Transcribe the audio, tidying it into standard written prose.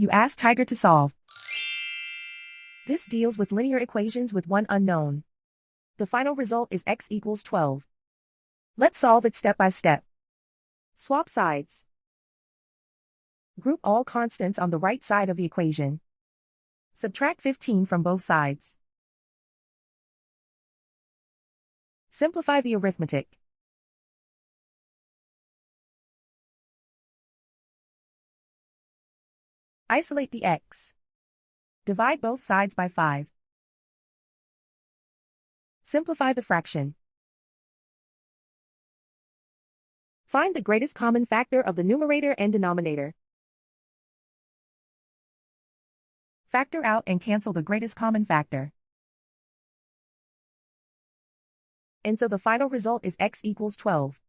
You ask Tiger to solve. This deals with linear equations with one unknown. The final result is x equals 12. Let's solve it step by step. Swap sides. Group all constants on the right side of the equation. Subtract 15 from both sides. Simplify the arithmetic. Isolate the x. Divide both sides by 5. Simplify the fraction. Find the greatest common factor of the numerator and denominator. Factor out and cancel the greatest common factor. And so the final result is x equals 12.